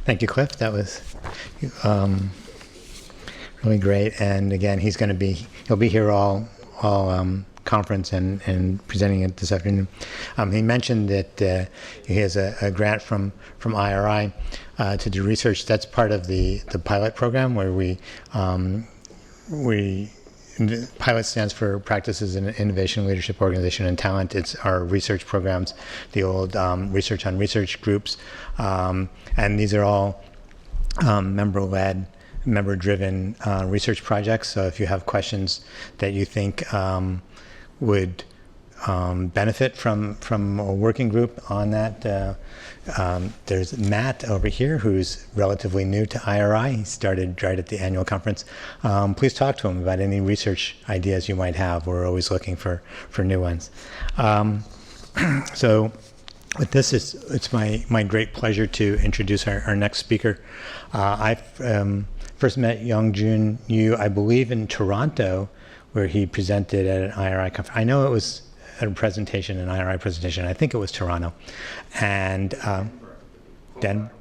Thank you, Cliff. That was really great. And again, he'll be here all conference and presenting it this afternoon. He mentioned that he has a grant from IRI to do research. That's part of the pilot program where we pilot stands for Practices in Innovation, Leadership, Organization, and Talent. It's our research programs, the old research on research groups, and these are all member-led, member-driven research projects. So if you have questions that you think would benefit from a working group on that, there's Matt over here, who's relatively new to IRI. He started right at the annual conference. Please talk to him about any research ideas you might have. We're always looking for new ones. So with this, it's my great pleasure to introduce our next speaker. I first met Youngjin Yoo, I believe, in Toronto, where he presented at an IRI conference. I know it was at a presentation, an IRI presentation. I think it was Toronto, and Denver.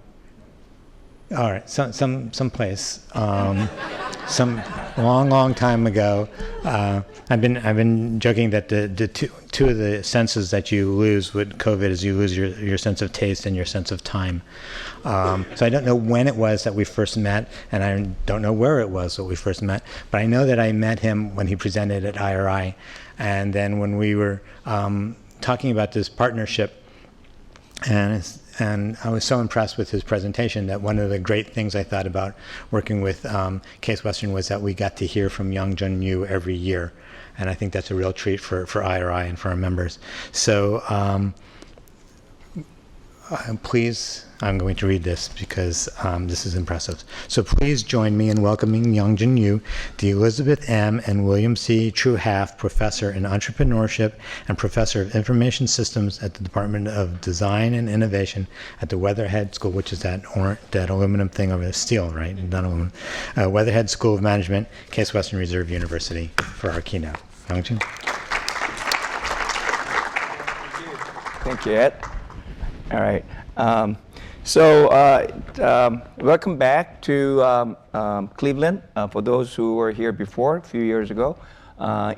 All right, some place, some long time ago. I've been joking that the two of the senses that you lose with COVID is you lose your sense of taste and your sense of time. So I don't know when it was that we first met, and I don't know where it was that we first met, but I know that I met him when he presented at IRI, and then when we were talking about this partnership, and I was so impressed with his presentation that one of the great things I thought about working with Case Western was that we got to hear from Youngjin Yoo every year. And I think that's a real treat for IRI and for our members. So please, I'm going to read this because this is impressive. So please join me in welcoming Youngjin Yoo, the Elizabeth M. and William C. Truehalf Professor in Entrepreneurship and Professor of Information Systems at the Department of Design and Innovation at the Weatherhead School, which is that aluminum thing over there, steel, right? Not aluminum. Weatherhead School of Management, Case Western Reserve University, for our keynote. Youngjin. Thank you, Ed. All right. Welcome back to Cleveland for those who were here before, a few years ago. I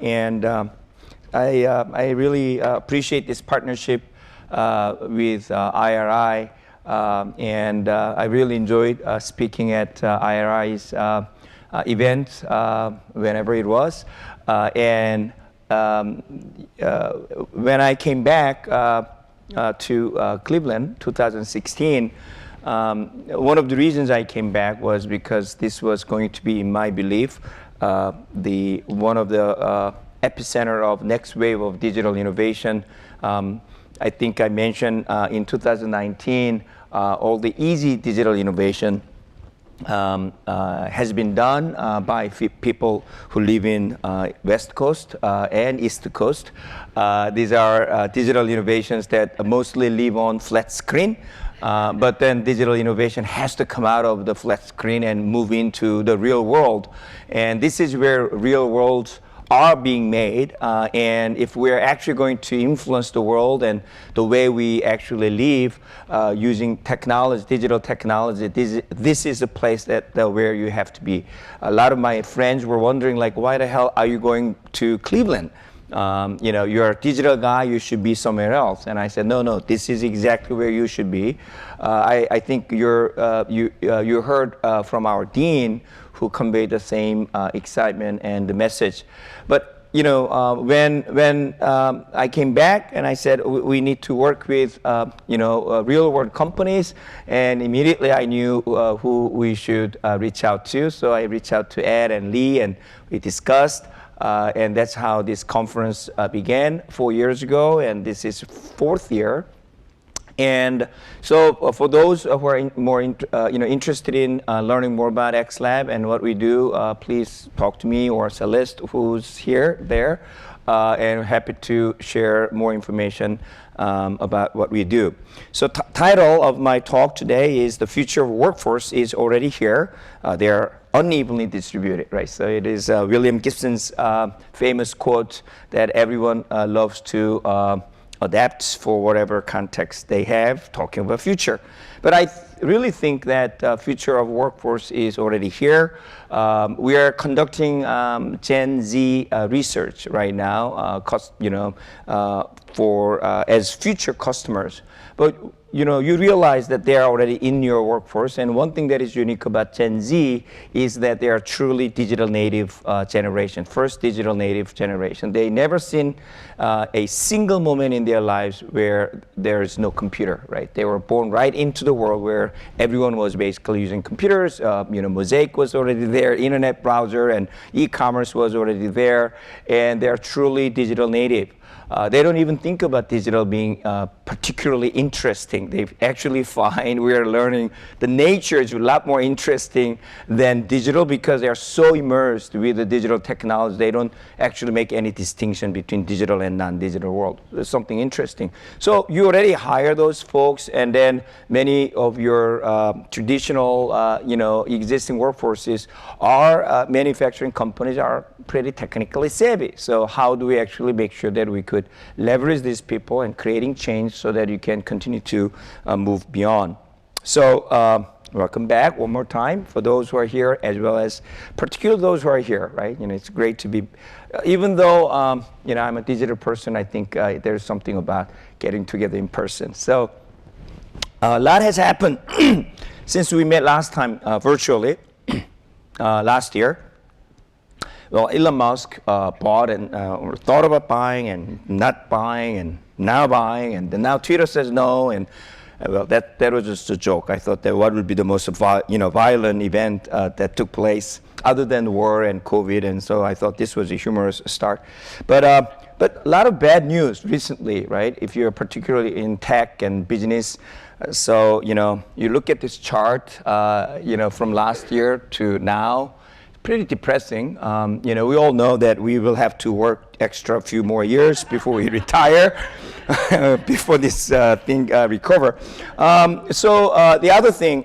really appreciate this partnership with IRI, and I really enjoyed speaking at IRI's event whenever it was. When I came back to Cleveland, 2016. One of the reasons I came back was because this was going to be, in my belief, one of the epicenter of next wave of digital innovation. I think I mentioned in 2019, all the easy digital innovation has been done by people who live in West Coast and East Coast. These are digital innovations that mostly live on flat screen, but then digital innovation has to come out of the flat screen and move into the real world. And this is where real worlds are being made, and if we're actually going to influence the world and the way we actually live using technology, digital technology, this is a place where you have to be. A lot of my friends were wondering, like, why the hell are you going to Cleveland? You're a digital guy, you should be somewhere else. And I said, no, this is exactly where you should be. I think you heard from our dean, who conveyed the same excitement and the message. But when I came back and I said we need to work with real world companies, and immediately I knew who we should reach out to. So I reached out to Ed and Lee, and we discussed, and that's how this conference began 4 years ago, and this is 4th year. And so for those who are interested in learning more about XLab and what we do, please talk to me or Celeste, who's there, and happy to share more information about what we do. So title of my talk today is The Future of Workforce is Already Here. They're unevenly distributed, right? So it is William Gibson's famous quote that everyone loves to adapts for whatever context they have, talking about future. But I really think that future of workforce is already here. We are conducting Gen Z research right now, for as future customers. But you realize that they are already in your workforce. And one thing that is unique about Gen Z is that they are truly digital native generation, first digital native generation. They never seen a single moment in their lives where there is no computer, right? They were born right into the world where everyone was basically using computers. Mosaic was already there, internet browser and e-commerce was already there, and they're truly digital native. They don't even think about digital being particularly interesting. They actually find we are learning the nature is a lot more interesting than digital because they are so immersed with the digital technology. They don't actually make any distinction between digital and non-digital world. There's something interesting. So you already hire those folks, and then many of your traditional, existing workforces are manufacturing companies are pretty technically savvy. So how do we actually make sure that we could leverage these people and creating change so that you can continue to move beyond? So welcome back one more time for those who are here, as well as particularly those who are here, right? It's great to be, even though, I'm a digital person, I think there's something about getting together in person. So a lot has happened since we met last time virtually last year. Well, Elon Musk bought and or thought about buying and not buying and now buying, and then now Twitter says no, and well, that was just a joke. I thought that what would be the most violent event that took place other than war and COVID, and so I thought this was a humorous start. But a lot of bad news recently, right? If you're particularly in tech and business, so you look at this chart, from last year to now. Pretty depressing. We all know that we will have to work extra few more years before we retire, before this thing recover. The other thing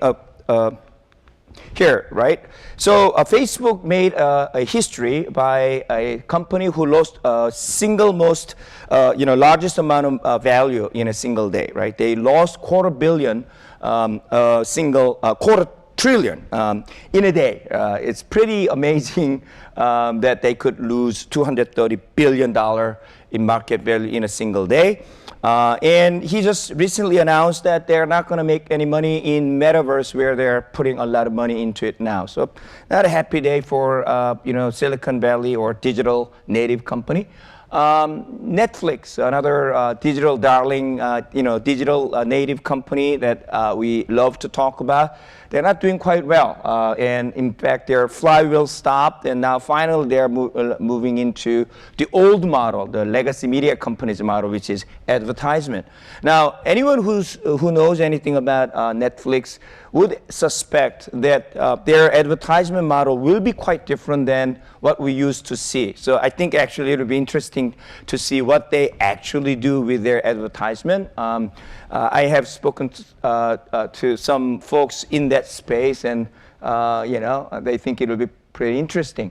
here, right? So Facebook made a history by a company who lost single most, largest amount of value in a single day, right? They lost $250 million, $250 trillion in a day. It's pretty amazing that they could lose $230 billion in market value in a single day. And he just recently announced that they're not going to make any money in metaverse, where they're putting a lot of money into it now. So not a happy day for Silicon Valley or digital native company. Netflix, another digital darling, digital native company that we love to talk about. They're not doing quite well. And in fact, their flywheel stopped, and now finally they're moving into the old model, the legacy media companies model, which is advertisement. Now, anyone who knows anything about Netflix would suspect that their advertisement model will be quite different than what we used to see. So I think actually it'll be interesting to see what they actually do with their advertisement. I have spoken to some folks in that space, and they think it'll be pretty interesting.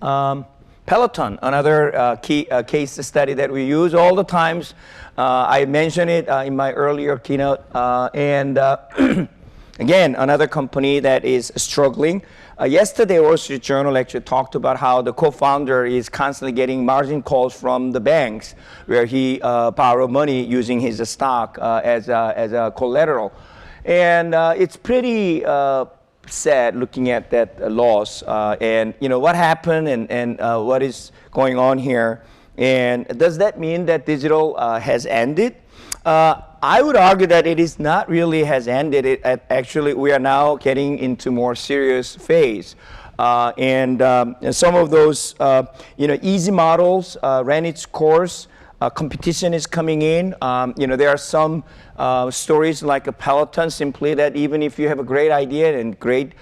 Peloton, another case study that we use all the times. I mentioned it in my earlier keynote, and again, another company that is struggling. Yesterday, Wall Street Journal actually talked about how the co-founder is constantly getting margin calls from the banks, where he borrowed money using his stock as a collateral. And it's pretty sad looking at that loss and what happened and what is going on here. And does that mean that digital has ended? I would argue that it is not really has ended. Actually, we are now getting into more serious phase. And some of those, easy models ran its course. Competition is coming in. There are some stories like a Peloton, simply that even if you have a great idea and great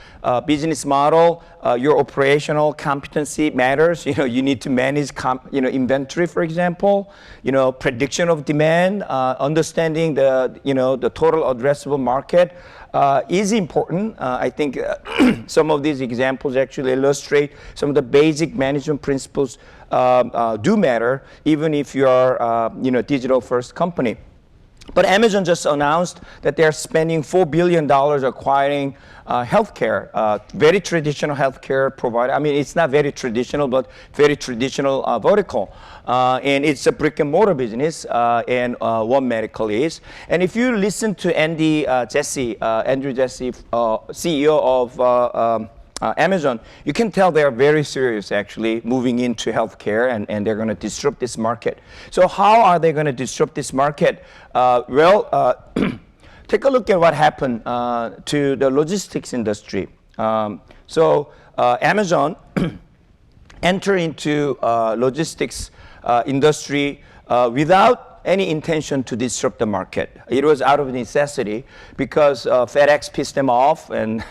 business model, your operational competency matters. You need to manage inventory, for example, prediction of demand, understanding the total addressable market is important. I think some of these examples actually illustrate some of the basic management principles do matter, even if you are digital first company. But Amazon just announced that they're spending $4 billion acquiring healthcare, very traditional healthcare provider. I mean, it's not very traditional, but very traditional vertical. And it's a brick and mortar business, and One Medical is. And if you listen to Andrew Jassy, CEO of Amazon, you can tell they are very serious actually moving into healthcare, and they're going to disrupt this market. So how are they going to disrupt this market? Take a look at what happened to the logistics industry. Amazon entered into logistics industry without any intention to disrupt the market. It was out of necessity because FedEx pissed them off, and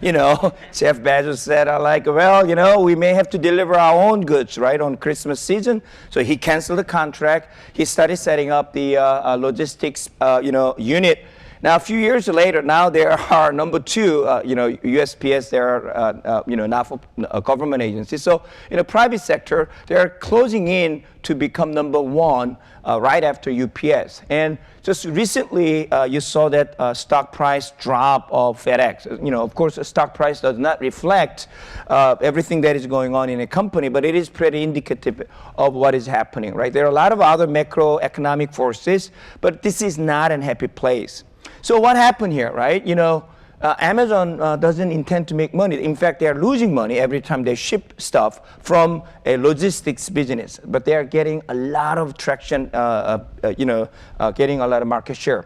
Jeff Bezos said, we may have to deliver our own goods, right, on Christmas season. So he canceled the contract. He started setting up the logistics, unit. Now, a few years later, now there are number two, USPS, there are, not for government agencies. So in the private sector, they're closing in to become number one right after UPS. And just recently, you saw that stock price drop of FedEx. Of course, the stock price does not reflect everything that is going on in a company, but it is pretty indicative of what is happening, right? There are a lot of other macroeconomic forces, but this is not a happy place. So what happened here, right? Amazon doesn't intend to make money. In fact, they are losing money every time they ship stuff from a logistics business. But they are getting a lot of traction, getting a lot of market share.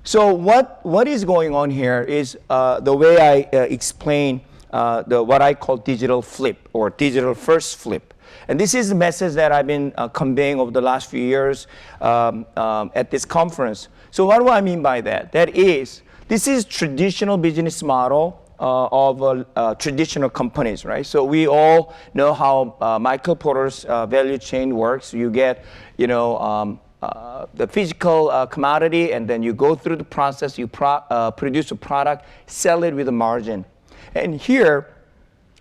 So what is going on here is the way I explain what I call digital flip or digital first flip. And this is the message that I've been conveying over the last few years at this conference. So what do I mean by that? This is traditional business model of traditional companies, right? So we all know how Michael Porter's value chain works. You get, the physical commodity, and then you go through the process, you produce a product, sell it with a margin. And here,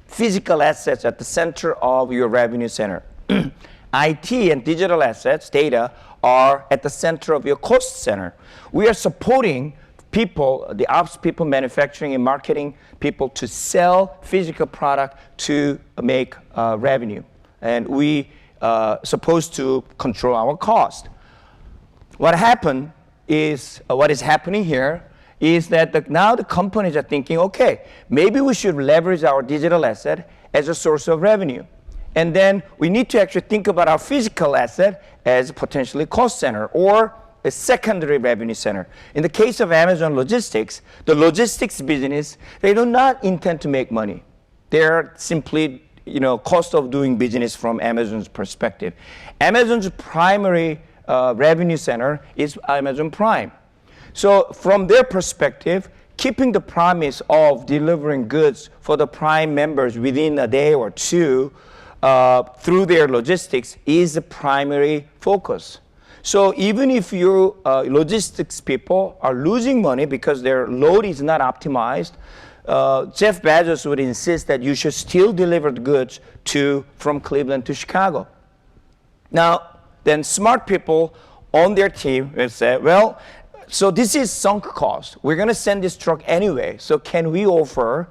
physical assets at the center of your revenue center. IT and digital assets, data, are at the center of your cost center. We are supporting people, the ops people, manufacturing and marketing people, to sell physical product to make revenue. And we supposed to control our cost. What is happening here is that now the companies are thinking, okay, maybe we should leverage our digital asset as a source of revenue. And then we need to actually think about our physical asset as potentially cost center or a secondary revenue center. In the case of Amazon Logistics, the logistics business, they do not intend to make money. They're simply, cost of doing business from Amazon's perspective. Amazon's primary revenue center is Amazon Prime. So from their perspective, keeping the promise of delivering goods for the Prime members within a day or two through their logistics is the primary focus. So even if your logistics people are losing money because their load is not optimized, Jeff Bezos would insist that you should still deliver the goods from Cleveland to Chicago. Now, then smart people on their team will say, well, so this is sunk cost. We're going to send this truck anyway. So can we offer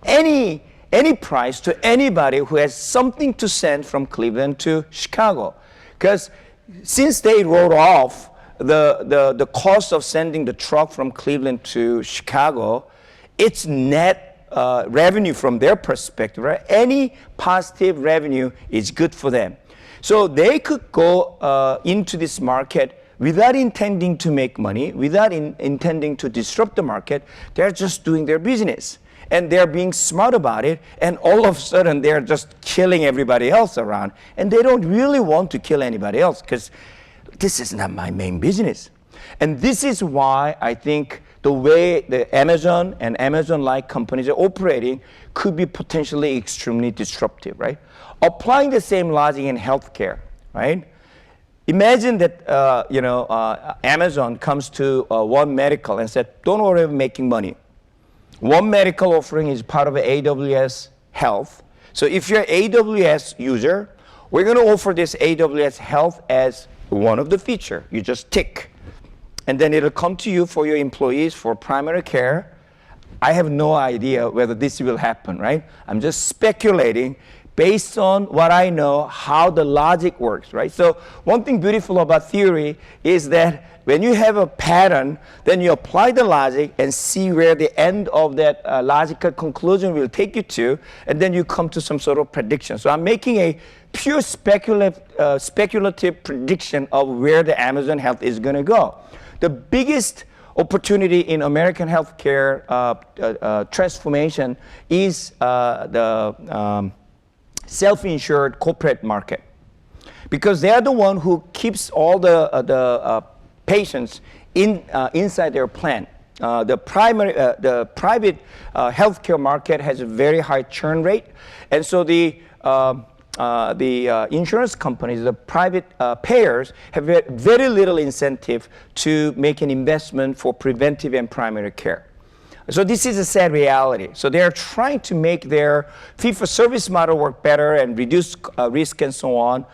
any price to anybody who has something to send from Cleveland to Chicago? Because since they wrote off the cost of sending the truck from Cleveland to Chicago, it's net revenue from their perspective, right? Any positive revenue is good for them. So they could go into this market without intending to make money, without intending to disrupt the market. They're just doing their business. And they're being smart about it, and all of a sudden they're just killing everybody else around. And they don't really want to kill anybody else because this is not my main business. And this is why I think the way the Amazon and Amazon-like companies are operating could be potentially extremely disruptive, right? Applying the same logic in healthcare, right? Imagine that Amazon comes to One Medical and said, "Don't worry about making money. One Medical offering is part of AWS Health. So if you're an AWS user, we're going to offer this AWS Health as one of the feature. You just tick. And then it'll come to you for your employees for primary care." I have no idea whether this will happen, right? I'm just speculating based on what I know, how the logic works, right? So one thing beautiful about theory is that when you have a pattern, then you apply the logic and see where the end of that logical conclusion will take you to, and then you come to some sort of prediction. So I'm making a pure speculative prediction of where the Amazon Health is going to go. The biggest opportunity in American healthcare transformation is the self-insured corporate market, because they are the one who keeps all the patients inside their plan. The private healthcare market has a very high churn rate, and so the insurance companies, the private payers, have very little incentive to make an investment for preventive and primary care. So this is a sad reality. So they're trying to make their fee-for-service model work better and reduce risk and so on.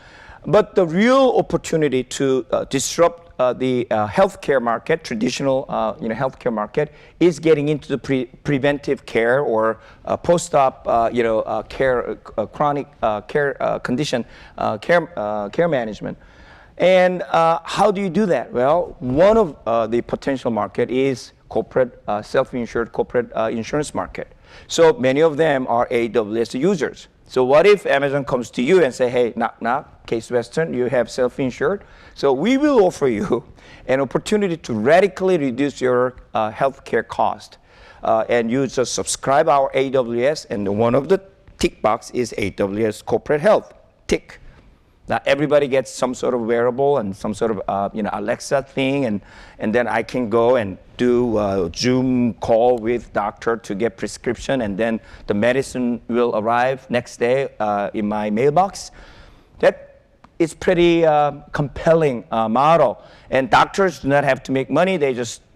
But the real opportunity to disrupt the healthcare market, traditional healthcare market, is getting into the preventive care or post-op care, chronic care condition care management. And how do you do that? Well, one of the potential market is corporate self-insured corporate insurance market. So many of them are AWS users. So what if Amazon comes to you and say, "Hey, knock knock, Case Western, you have self-insured, so we will offer you an opportunity to radically reduce your healthcare cost, and you just subscribe our AWS, and one of the tick box is AWS corporate health tick." Now everybody gets some sort of wearable and some sort of Alexa thing, and then I can go and do a Zoom call with doctor to get prescription, and then the medicine will arrive next day in my mailbox. That is pretty compelling model, and doctors do not have to make money.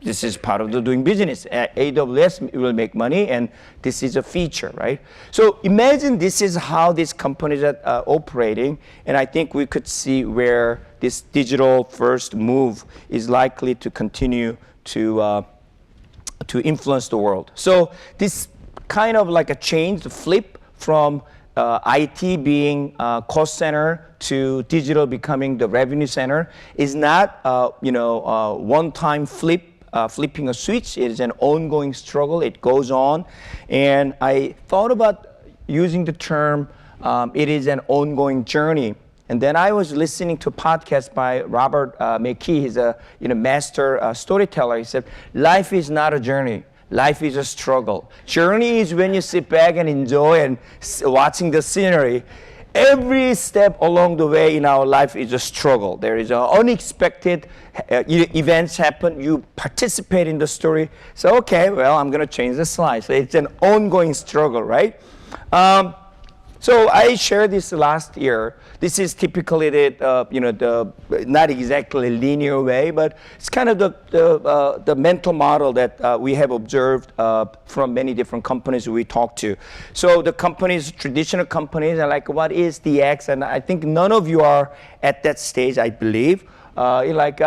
This is part of the doing business. AWS will make money, and this is a feature, right? So imagine this is how these companies are operating, and I think we could see where this digital first move is likely to continue to influence the world. So this kind of like a change, the flip from IT being cost center to digital becoming the revenue center is not one-time flipping a switch. It is an ongoing struggle. It goes on, and I thought about using the term it is an ongoing journey. And then I was listening to a podcast by Robert McKee. He's a master storyteller. He said, "Life is not a journey. Life is a struggle. Journey is when you sit back and enjoy and watching the scenery. Every step along the way in our life is a struggle. There is unexpected events happen. You participate in the story. So, okay, well, I'm going to change the slide. So it's an ongoing struggle, right? So I shared this last year. This is typically the not exactly linear way, but it's kind of the mental model that we have observed from many different companies we talk to. So the companies, traditional companies, are like, what is DX? And I think none of you are at that stage, I believe. You're like,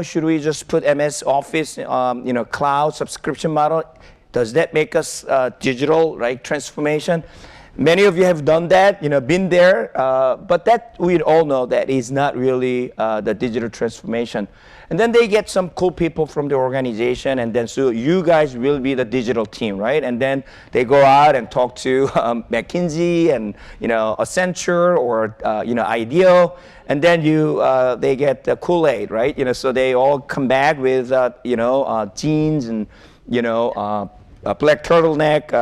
should we just put MS Office, cloud subscription model? Does that make us digital, right? Transformation? Many of you have done that, been there, but that we all know that is not really the digital transformation. And then they get some cool people from the organization, and then so you guys will be the digital team, right? And then they go out and talk to McKinsey and Accenture or IDEO, and then they get the Kool-Aid, right? So they all come back with jeans and a black turtleneck,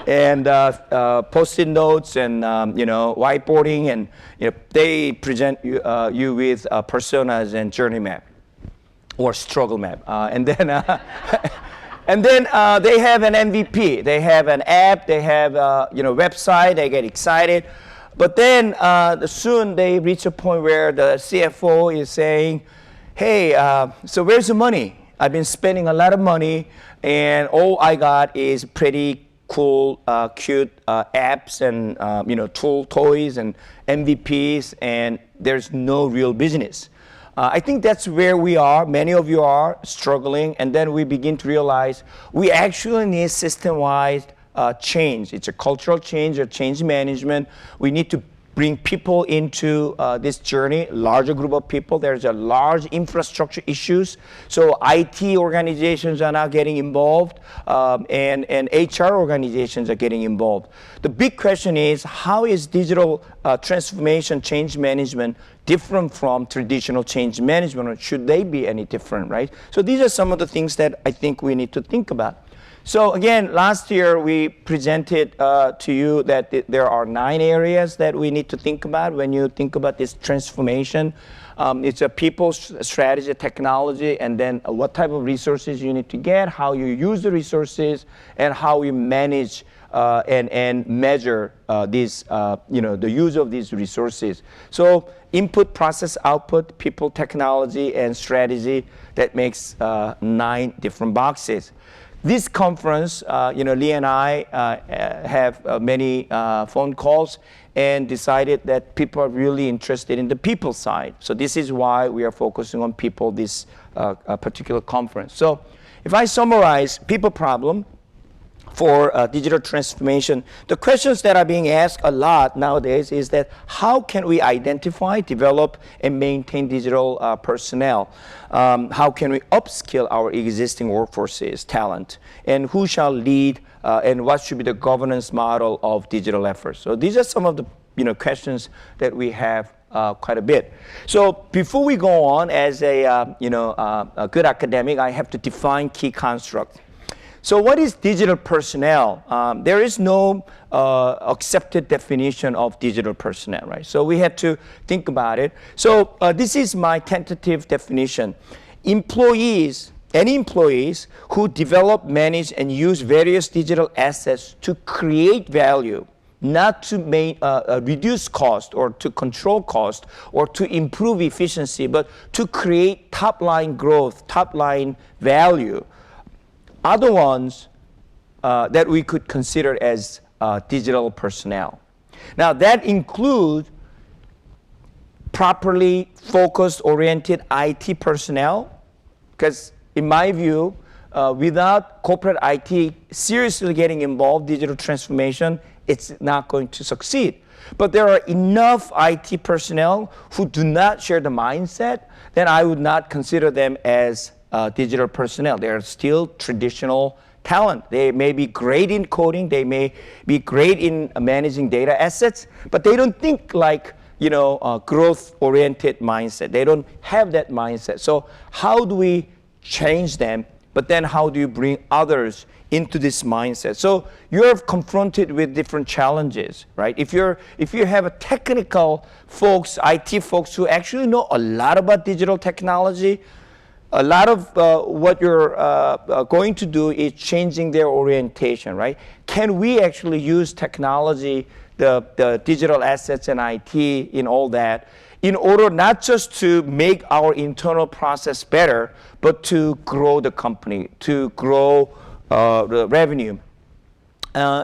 and post-it notes and whiteboarding, and they present you with personas and journey map. or struggle map. And then and then they have an MVP. They have an app. They have website. They get excited. But then soon they reach a point where the CFO is saying, hey, so where's the money? I've been spending a lot of money, and all I got is pretty cool, cute apps and toys and MVPs, and there's no real business. I think that's where we are. Many of you are struggling, and then we begin to realize we actually need system-wide change. It's a cultural change, a change management. We need to bring people into this journey, larger group of people. There's a large infrastructure issues. So IT organizations are now getting involved, and HR organizations are getting involved. The big question is, how is digital transformation, change management different from traditional change management, or should they be any different, right? So these are some of the things that I think we need to think about. So again, last year we presented to you that there are 9 areas that we need to think about when you think about this transformation. It's a people, strategy, technology, and then what type of resources you need to get, how you use the resources, and how you manage and measure these, the use of these resources. So input, process, output, people, technology, and strategy, that makes 9 different boxes. This conference, Lee and I have many phone calls and decided that people are really interested in the people side. So this is why we are focusing on people this particular conference. So if I summarize people problem for digital transformation, the questions that are being asked a lot nowadays is that how can we identify, develop, and maintain digital personnel? How can we upskill our existing workforces, talent? And who shall lead, and what should be the governance model of digital efforts? So these are some of the questions that we have quite a bit. So before we go on, as a good academic, I have to define key construct. So what is digital personnel? There is no accepted definition of digital personnel, right? So we had to think about it. So this is my tentative definition. Any employees who develop, manage, and use various digital assets to create value, not to reduce cost or to control cost or to improve efficiency, but to create top-line growth, top-line value, are the ones that we could consider as digital personnel. Now that includes properly focused, oriented IT personnel, because in my view, without corporate IT seriously getting involved, digital transformation, it's not going to succeed. But there are enough IT personnel who do not share the mindset, then I would not consider them as digital personnel. They are still traditional talent. They may be great in coding, they may be great in managing data assets, but they don't think like growth-oriented mindset. They don't have that mindset. So how do we change them? But then how do you bring others into this mindset? So you're confronted with different challenges, right? If you have a technical folks, IT folks who actually know a lot about digital technology, a lot of what you're going to do is changing their orientation, right? Can we actually use technology, the digital assets and IT in all that, in order not just to make our internal process better, but to grow the company, to grow the revenue?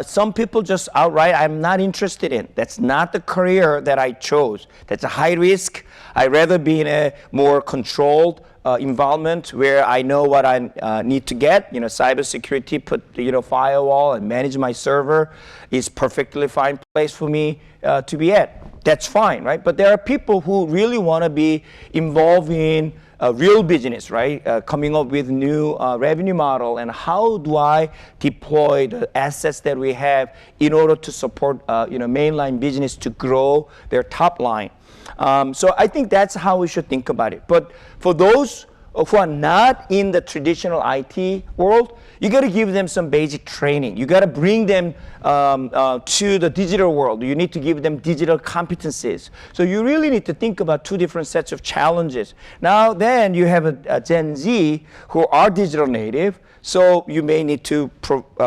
Some people just outright, I'm not interested in. That's not the career that I chose. That's a high risk. I'd rather be in a more controlled environment where I know what I need to get. Cybersecurity, put firewall and manage my server is perfectly fine place for me to be at. That's fine, right? But there are people who really want to be involved in real business, right? Coming up with new revenue model, and how do I deploy the assets that we have in order to support mainline business to grow their top line. So I think that's how we should think about it. But for those who are not in the traditional IT world, you got to give them some basic training. You got to bring them to the digital world. You need to give them digital competencies. So you really need to think about two different sets of challenges. Now then you have a Gen Z who are digital native, so you may need to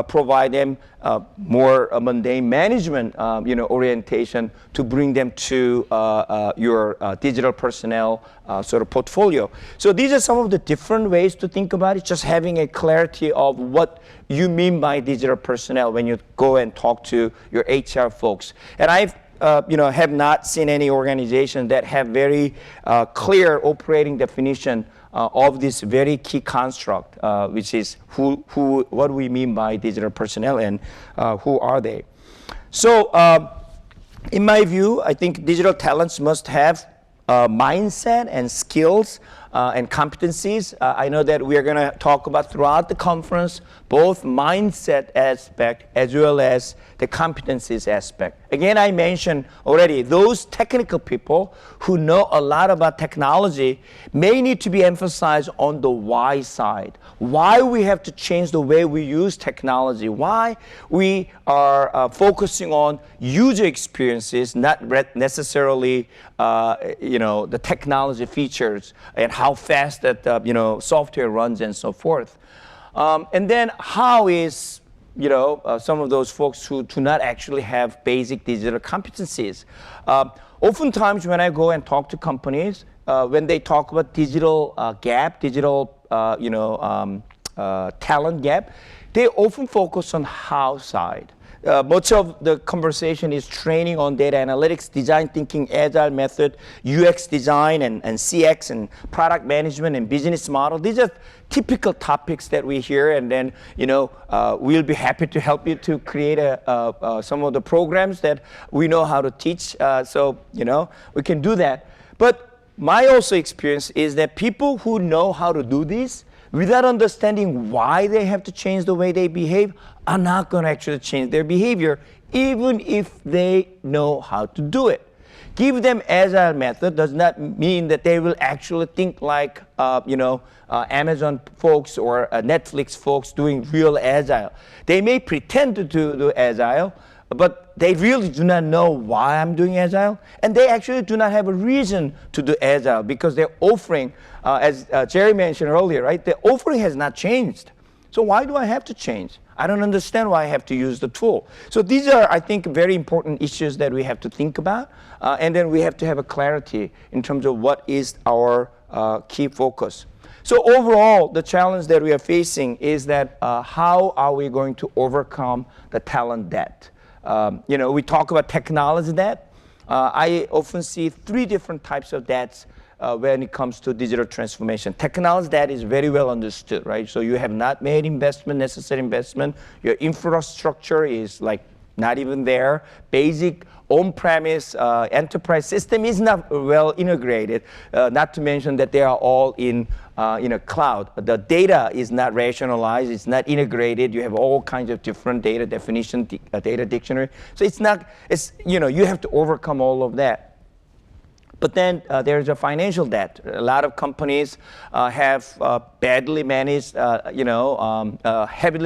provide them more mundane management orientation to bring them to your digital personnel sort of portfolio. So these are some of the different ways to think about it, just having a clarity of what you mean by digital personnel when you go and talk to your HR folks. And I've have not seen any organization that have very clear operating definition of this very key construct, which is what we mean by digital personnel and who are they. So in my view, I think digital talents must have mindset and skills and competencies. I know that we are going to talk about throughout the conference both mindset aspect as well as the competencies aspect. Again, I mentioned already those technical people who know a lot about technology may need to be emphasized on the why side. Why we have to change the way we use technology. Why we are focusing on user experiences, not necessarily the technology features and how fast that software runs and so forth. And then how is some of those folks who do not actually have basic digital competencies. Oftentimes when I go and talk to companies, when they talk about digital gap, digital talent gap, they often focus on how side. Much of the conversation is training on data analytics, design thinking, agile method, UX design, and CX, and product management, and business model. These are typical topics that we hear, and then we'll be happy to help you to create some of the programs that we know how to teach. So we can do that. But my also experience is that people who know how to do this without understanding why they have to change the way they behave are not going to actually change their behavior, even if they know how to do it. Give them agile method does not mean that they will actually think like Amazon folks or Netflix folks doing real agile. They may pretend to do agile, but they really do not know why I'm doing agile, and they actually do not have a reason to do agile because their offering, as Jerry mentioned earlier, right? The offering has not changed. So why do I have to change? I don't understand why I have to use the tool. So these are, I think, very important issues that we have to think about, and then we have to have a clarity in terms of what is our key focus. So overall, the challenge that we are facing is that how are we going to overcome the talent debt? We talk about technology debt. I often see three different types of debts when it comes to digital transformation. Technology debt is very well understood, right? So you have not made necessary investment. Your infrastructure is like not even there. Basic on-premise enterprise system is not well integrated, not to mention that they are all in cloud. The data is not rationalized, it's not integrated. You have all kinds of different data definition, data dictionary. So you have to overcome all of that. But then there's a financial debt. A lot of companies have badly managed, heavily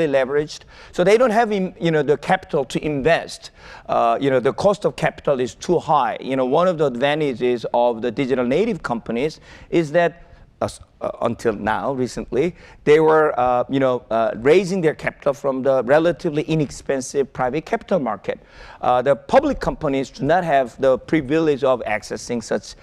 leveraged. So they don't have, the capital to invest. The cost of capital is too high. One of the advantages of the digital native companies is that until now, recently, they were, raising their capital from the relatively inexpensive private capital market. The public companies do not have the privilege of accessing such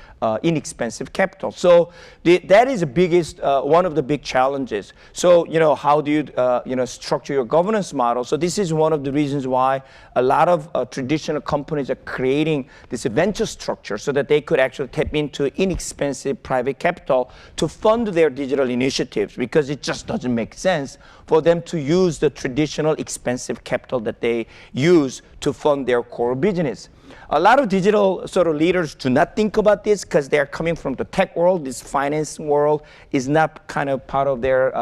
inexpensive capital. So that is the biggest, one of the big challenges. So, how do you, structure your governance model? So this is one of the reasons why a lot of traditional companies are creating this venture structure so that they could actually tap into inexpensive private capital to fund their digital initiatives, because it just doesn't make sense for them to use the traditional expensive capital that they use to fund their core business. A lot of digital sort of leaders do not think about this because they're coming from the tech world. This finance world is not kind of part of their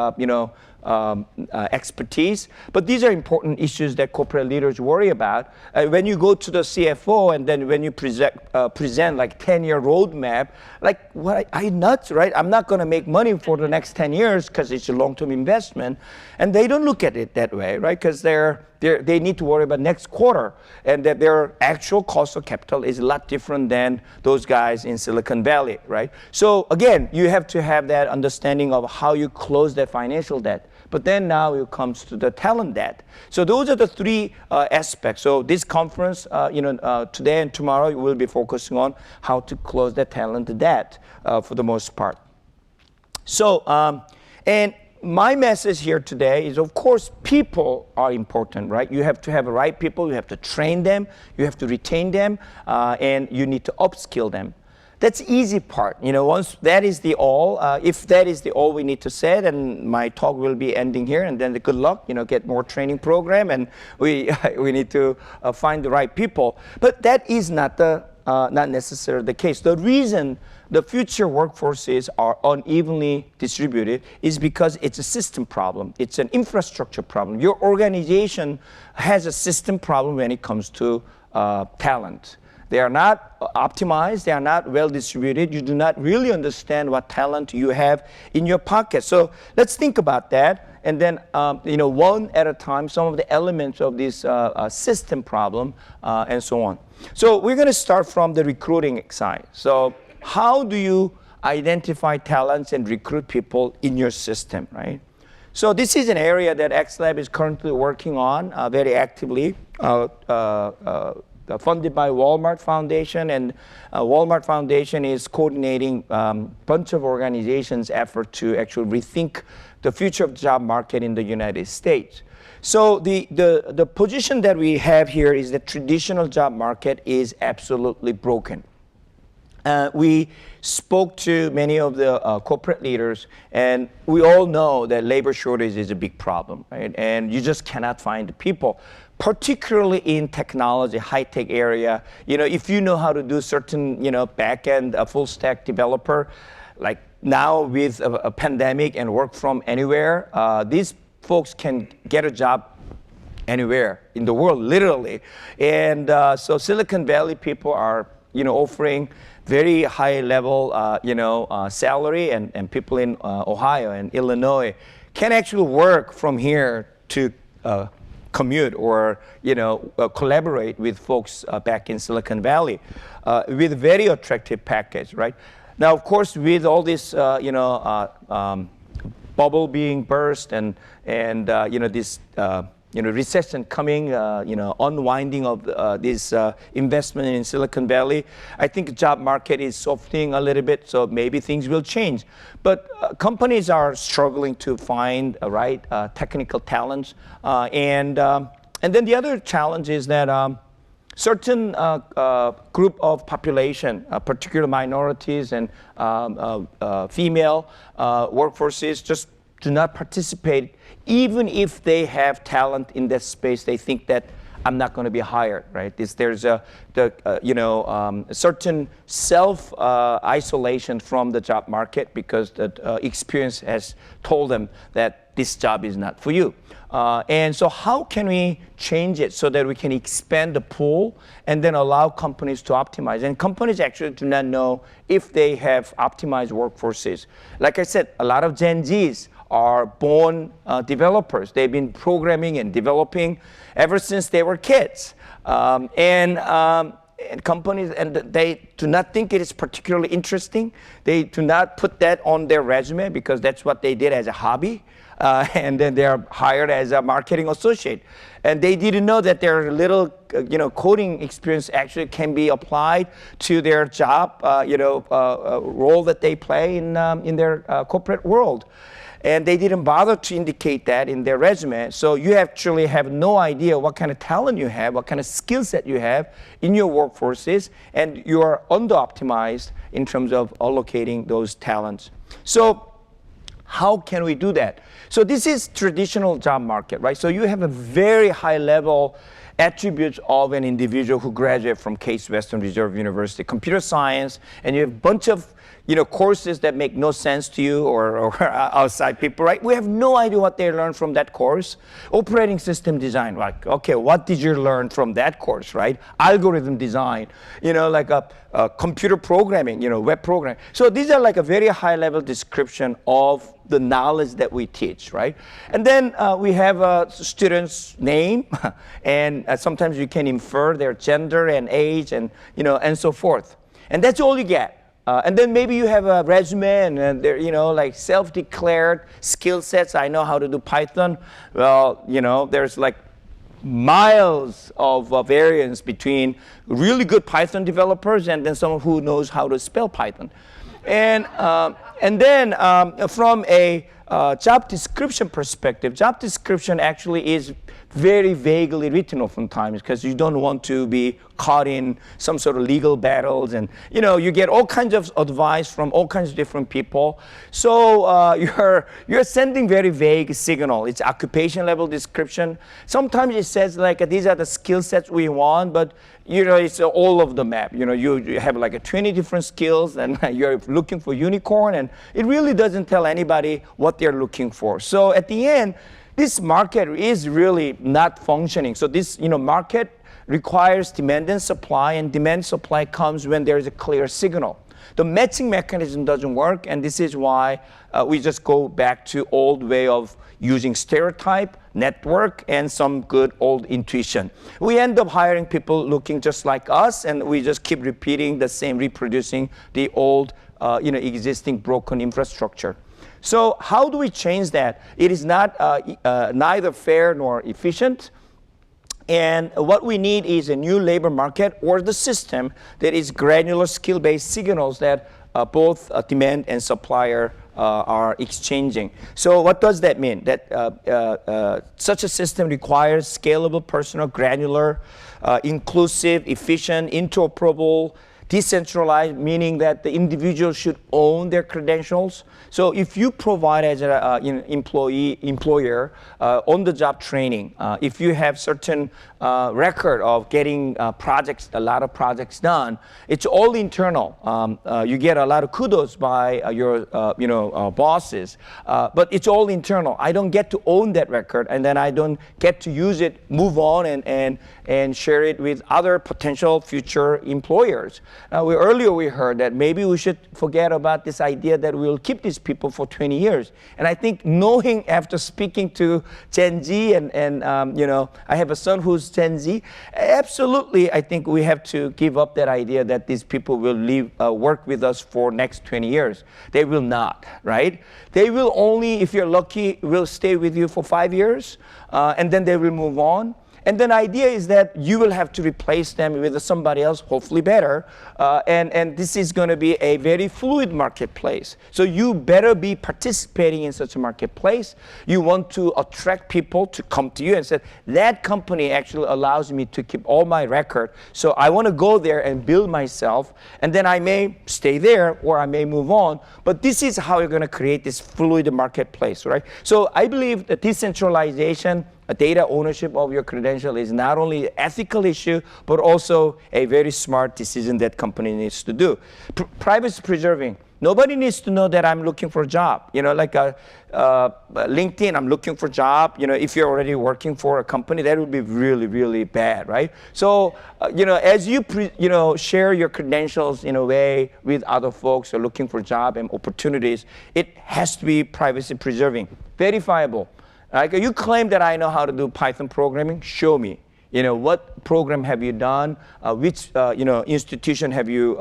expertise. But these are important issues that corporate leaders worry about. When you go to the CFO and then when you present like 10-year roadmap, like, what, are you nuts, right? I'm not going to make money for the next 10 years because it's a long-term investment. And they don't look at it that way, right? Because they need to worry about next quarter, and that their actual cost of capital is a lot different than those guys in Silicon Valley, right? So again, you have to have that understanding of how you close that financial debt. But then now it comes to the talent debt. So those are the three aspects. So this conference, today and tomorrow, we'll be focusing on how to close that talent debt for the most part. So, and my message here today is, of course, people are important, right? You have to have the right people. You have to train them. You have to retain them, and you need to upskill them. That's the easy part. Once that is the all, if that is the all we need to say, then my talk will be ending here, and then good luck, get more training program, and we need to find the right people. But that is not necessarily the case. The reason the future workforces are unevenly distributed is because it's a system problem. It's an infrastructure problem. Your organization has a system problem when it comes to talent. They are not optimized. They are not well distributed. You do not really understand what talent you have in your pocket. So let's think about that. And then, one at a time, some of the elements of this system problem and so on. So we're going to start from the recruiting side. So how do you identify talents and recruit people in your system, right? So this is an area that XLab is currently working on very actively. Funded by Walmart Foundation, and Walmart Foundation is coordinating a bunch of organizations' effort to actually rethink the future of the job market in the United States. So the position that we have here is that traditional job market is absolutely broken. We spoke to many of the corporate leaders, and we all know that labor shortage is a big problem, right? And you just cannot find the people, particularly in technology, high-tech area. If you know how to do certain, back-end full-stack developer, like now with a pandemic and work from anywhere, these folks can get a job anywhere in the world, literally. And so Silicon Valley people are, offering very high level, salary, and people in Ohio and Illinois can actually work from here to commute or, collaborate with folks back in Silicon Valley with a very attractive package, right? Now, of course, with all this, bubble being burst and this, recession coming, unwinding of this investment in Silicon Valley, I think the job market is softening a little bit, so maybe things will change. But companies are struggling to find right technical talents, and then the other challenge is that certain group of population, particular minorities and female workforces, just do not participate. Even if they have talent in that space, they think that I'm not going to be hired, right? There's a certain self-isolation from the job market because the experience has told them that this job is not for you. And so how can we change it so that we can expand the pool and then allow companies to optimize? And companies actually do not know if they have optimized workforces. Like I said, a lot of Gen Zs are born developers. They've been programming and developing ever since they were kids. And companies, and they do not think it is particularly interesting. They do not put that on their resume because that's what they did as a hobby. And then they are hired as a marketing associate. And they didn't know that their little, coding experience actually can be applied to their job, role that they play in their corporate world. And they didn't bother to indicate that in their resume. So you actually have no idea what kind of talent you have, what kind of skill set you have in your workforces, and you are under-optimized in terms of allocating those talents. So how can we do that? So this is traditional job market, right? So you have a very high level attributes of an individual who graduated from Case Western Reserve University, computer science, and you have a bunch of courses that make no sense to you or outside people, right? We have no idea what they learned from that course. Operating system design, like, okay, what did you learn from that course, right? Algorithm design, like a computer programming, web programming. So these are like a very high level description of the knowledge that we teach, right? And then we have a student's name, and sometimes you can infer their gender and age and, and so forth. And that's all you get. And then maybe you have a resume and they're, like self-declared skill sets. I know how to do Python. Well, there's like miles of variance between really good Python developers and then someone who knows how to spell Python. And then from a job description perspective, job description actually is very vaguely written oftentimes because you don't want to be caught in some sort of legal battles, and you get all kinds of advice from all kinds of different people. So you're sending very vague signal. It's occupation level description. Sometimes it says like these are the skill sets we want, but it's all of the map. You have like 20 different skills, and you're looking for unicorn, and it really doesn't tell anybody what they're looking for. So at the end, this market is really not functioning. So this market requires demand and supply, and demand supply comes when there is a clear signal. The matching mechanism doesn't work, and this is why we just go back to old way of using stereotype, network, and some good old intuition. We end up hiring people looking just like us, and we just keep repeating the same, reproducing the old, existing broken infrastructure. So how do we change that? It is not neither fair nor efficient. And what we need is a new labor market or the system that is granular skill-based signals that both demand and supplier are exchanging. So what does that mean? That such a system requires scalable, personal, granular, inclusive, efficient, interoperable, decentralized, meaning that the individual should own their credentials. So if you provide as an employer on-the-job training, if you have certain record of getting a lot of projects done, it's all internal. You get a lot of kudos by your bosses, but it's all internal. I don't get to own that record, and then I don't get to use it, move on, and share it with other potential future employers. Earlier we heard that maybe we should forget about this idea that we will keep these people for 20 years. And I think knowing after speaking to Gen Z and I have a son who's Gen Z, absolutely I think we have to give up that idea that these people will work with us for next 20 years. They will not, right? They will only, if you're lucky, will stay with you for 5 years, and then they will move on. And then the idea is that you will have to replace them with somebody else, hopefully better. And this is going to be a very fluid marketplace. So you better be participating in such a marketplace. You want to attract people to come to you and say, that company actually allows me to keep all my record. So I want to go there and build myself. And then I may stay there or I may move on. But this is how you're going to create this fluid marketplace, right? So I believe that decentralization, data ownership of your credential is not only an ethical issue, but also a very smart decision that company needs to do. Privacy preserving. Nobody needs to know that I'm looking for a job. Like LinkedIn, I'm looking for a job. If you're already working for a company, that would be really, really bad, right? So, as you share your credentials in a way with other folks who are looking for a job and opportunities, it has to be privacy preserving, verifiable. Like you claim that I know how to do Python programming, show me. What program have you done? Which institution have you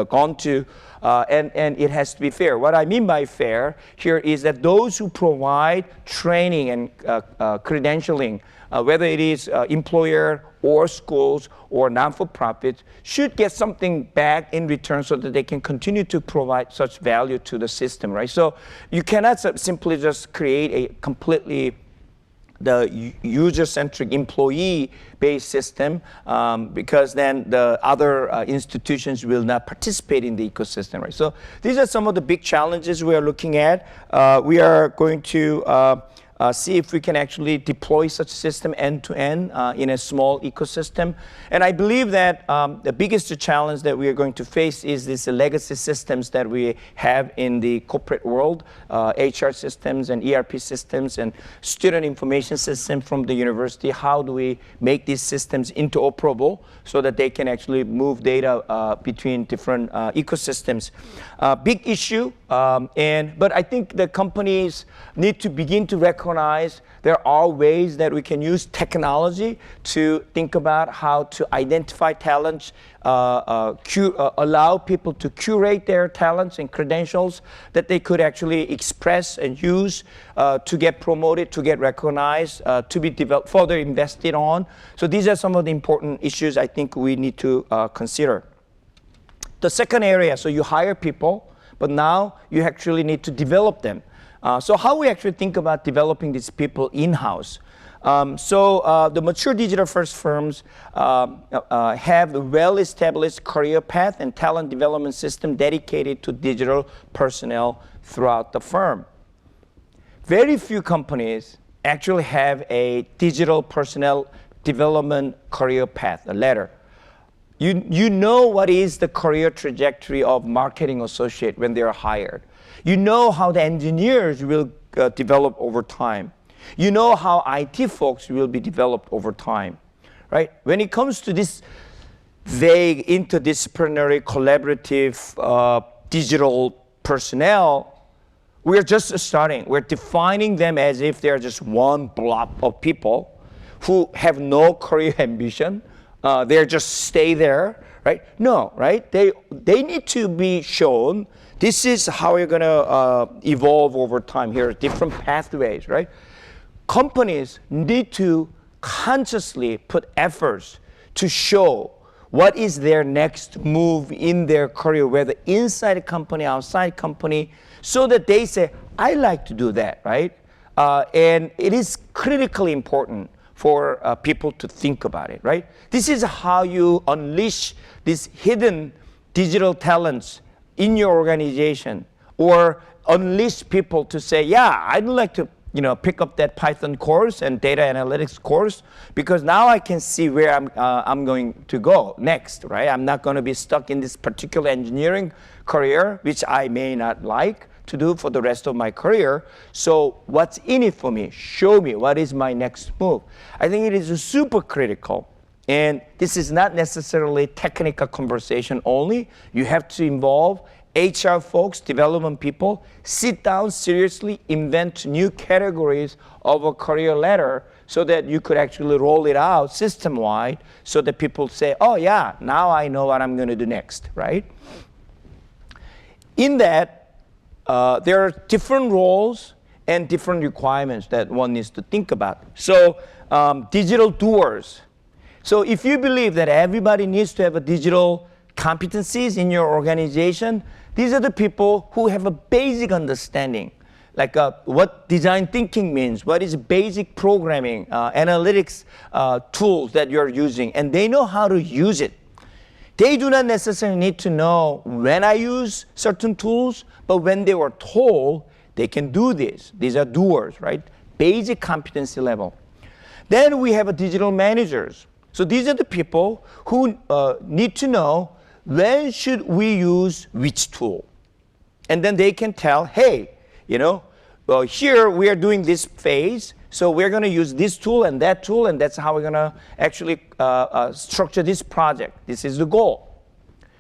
gone to? And it has to be fair. What I mean by fair here is that those who provide training and credentialing, whether it is employer or schools or non-for-profits, should get something back in return so that they can continue to provide such value to the system, right? So you cannot simply just create a completely the user-centric employee-based system because then the other institutions will not participate in the ecosystem, right? So these are some of the big challenges we are looking at. We are going to see if we can actually deploy such system end-to-end in a small ecosystem. And I believe that the biggest challenge that we are going to face is these legacy systems that we have in the corporate world, HR systems and ERP systems and student information system from the university. How do we make these systems interoperable so that they can actually move data between different ecosystems? Big issue, but I think the companies need to begin to recognize there are ways that we can use technology to think about how to identify talents, allow people to curate their talents and credentials that they could actually express and use to get promoted, to get recognized, to be developed, further invested on. So these are some of the important issues I think we need to consider. The second area, so you hire people, but now you actually need to develop them. So how we actually think about developing these people in-house. The mature digital-first firms have a well-established career path and talent development system dedicated to digital personnel throughout the firm. Very few companies actually have a digital personnel development career path, a ladder. You know what is the career trajectory of marketing associate when they are hired. You know how the engineers will develop over time. You know how IT folks will be developed over time, right? When it comes to this vague, interdisciplinary, collaborative, digital personnel, we're just starting. We're defining them as if they're just one blob of people who have no career ambition. They're just stay there, right? No, right? They need to be shown this is how you're going to evolve over time. Here are different pathways, right? Companies need to consciously put efforts to show what is their next move in their career, whether inside a company, outside company, so that they say, I like to do that, right? And it is critically important for people to think about it, right? This is how you unleash these hidden digital talents in your organization, or unleash people to say, yeah, I'd like to pick up that Python course and data analytics course, because now I can see where I'm going to go next, right? I'm not going to be stuck in this particular engineering career, which I may not like to do for the rest of my career. So what's in it for me? Show me what is my next move. I think it is super critical. And this is not necessarily technical conversation only. You have to involve HR folks, development people, sit down seriously, invent new categories of a career ladder so that you could actually roll it out system-wide so that people say, oh yeah, now I know what I'm going to do next, right? In that, there are different roles and different requirements that one needs to think about. So digital doers. So if you believe that everybody needs to have a digital competencies in your organization, these are the people who have a basic understanding, like what design thinking means, what is basic programming, analytics tools that you're using, and they know how to use it. They do not necessarily need to know when I use certain tools, but when they were told they can do this. These are doers, right? Basic competency level. Then we have digital managers. So these are the people who need to know when should we use which tool. And then they can tell, hey, here we are doing this phase, so we're going to use this tool, and that's how we're going to actually structure this project. This is the goal.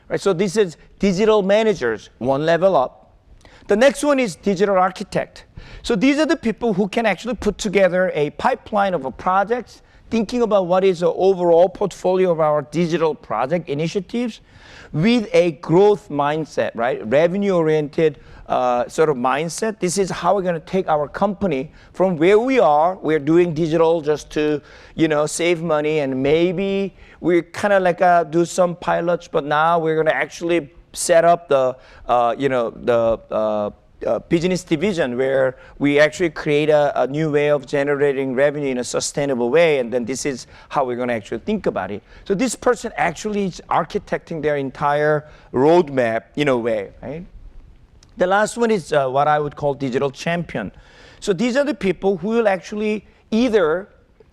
Right? So this is digital managers, one level up. The next one is digital architect. So these are the people who can actually put together a pipeline of projects, thinking about what is the overall portfolio of our digital project initiatives with a growth mindset, right? Revenue-oriented sort of mindset. This is how we're going to take our company from where we are. We're doing digital just to, save money, and maybe we kind of like do some pilots, but now we're going to actually set up the, business division where we actually create a new way of generating revenue in a sustainable way, and then this is how we're going to actually think about it. So this person actually is architecting their entire roadmap in a way, right? The last one is what I would call digital champion. So these are the people who will actually either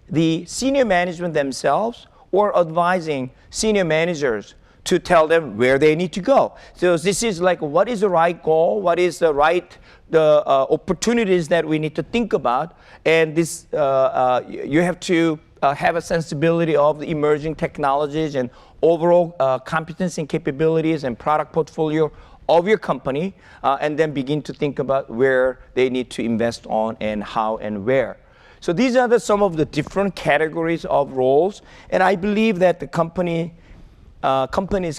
the senior management themselves or advising senior managers to tell them where they need to go. So this is like, what is the right goal? What is the right opportunities that we need to think about? And this, you have to have a sensibility of the emerging technologies and overall competence and capabilities and product portfolio of your company, and then begin to think about where they need to invest on and how and where. So these are some of the different categories of roles, and I believe that the companies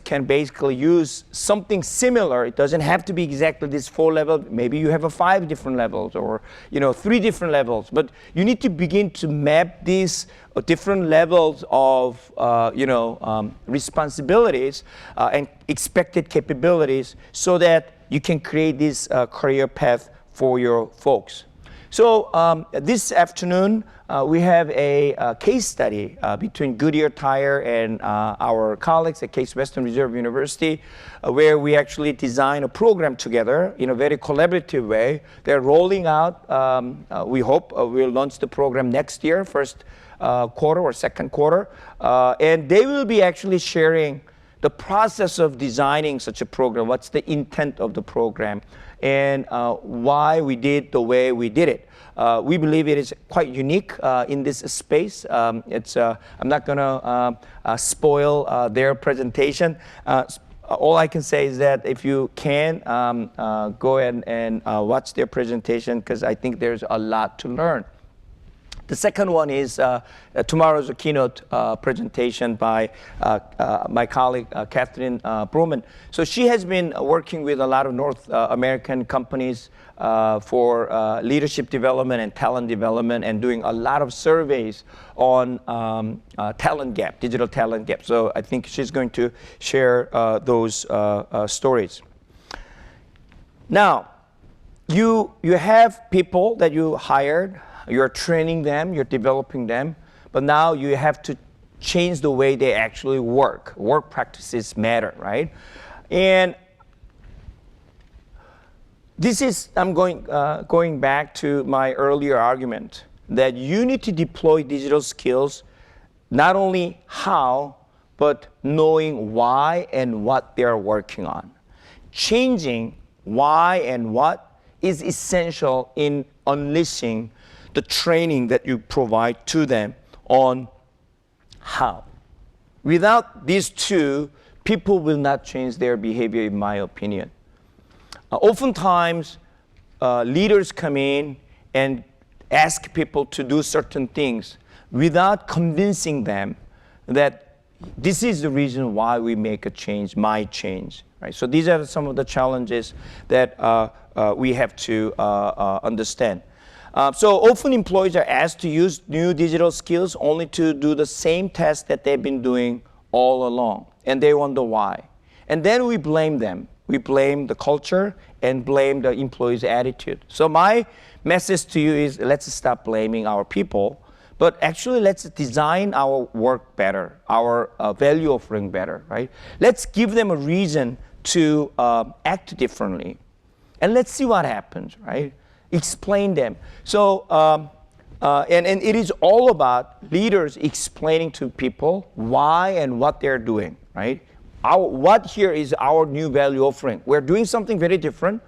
can basically use something similar. It doesn't have to be exactly this 4 level. Maybe you have 5 different levels, or 3 different levels. But you need to begin to map these different levels of responsibilities and expected capabilities, so that you can create this career path for your folks. So this afternoon, we have a case study between Goodyear Tire and our colleagues at Case Western Reserve University, where we actually design a program together in a very collaborative way. They're rolling out, we hope we'll launch the program next year, first quarter or second quarter. And they will be actually sharing the process of designing such a program, what's the intent of the program, and why we did the way we did it. We believe it is quite unique in this space. I'm not going to spoil their presentation. All I can say is that if you can, go ahead and watch their presentation, because I think there's a lot to learn. The second one is tomorrow's keynote presentation by my colleague, Catherine Broman. So she has been working with a lot of North American companies for leadership development and talent development, and doing a lot of surveys on talent gap, digital talent gap. So I think she's going to share those stories. Now, you have people that you hired. You're training them, you're developing them, but now you have to change the way they actually work. Work practices matter, right? And this is, I'm going back to my earlier argument, that you need to deploy digital skills, not only how, but knowing why and what they're working on. Changing why and what is essential in unleashing the training that you provide to them on how. Without these two, people will not change their behavior, in my opinion. Oftentimes, leaders come in and ask people to do certain things without convincing them that this is the reason why we make a change, my change. Right? So these are some of the challenges that we have to understand. So often employees are asked to use new digital skills only to do the same task that they've been doing all along, and they wonder why. And then we blame them. We blame the culture and blame the employee's attitude. So my message to you is, let's stop blaming our people, but actually let's design our work better, our value offering better, right? Let's give them a reason to act differently, and let's see what happens, right? Explain them. So, and it is all about leaders explaining to people why and what they're doing, right? What here is our new value offering. We're doing something very different.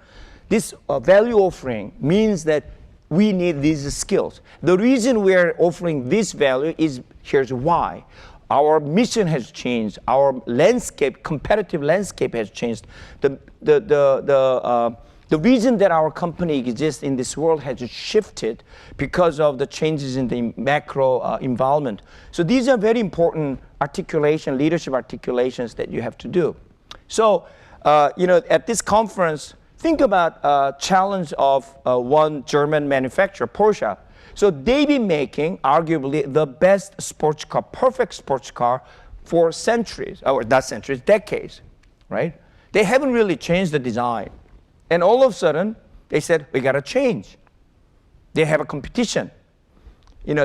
This value offering means that we need these skills. The reason we're offering this value is, here's why. Our mission has changed. Our landscape, competitive landscape has changed. The reason that our company exists in this world has shifted because of the changes in the macro environment. So these are very important leadership articulations that you have to do. So, at this conference, think about a challenge of one German manufacturer, Porsche. So they've been making, arguably, the best sports car, perfect sports car for centuries, or not centuries, decades, right? They haven't really changed the design. And all of a sudden, they said, we got to change. They have a competition.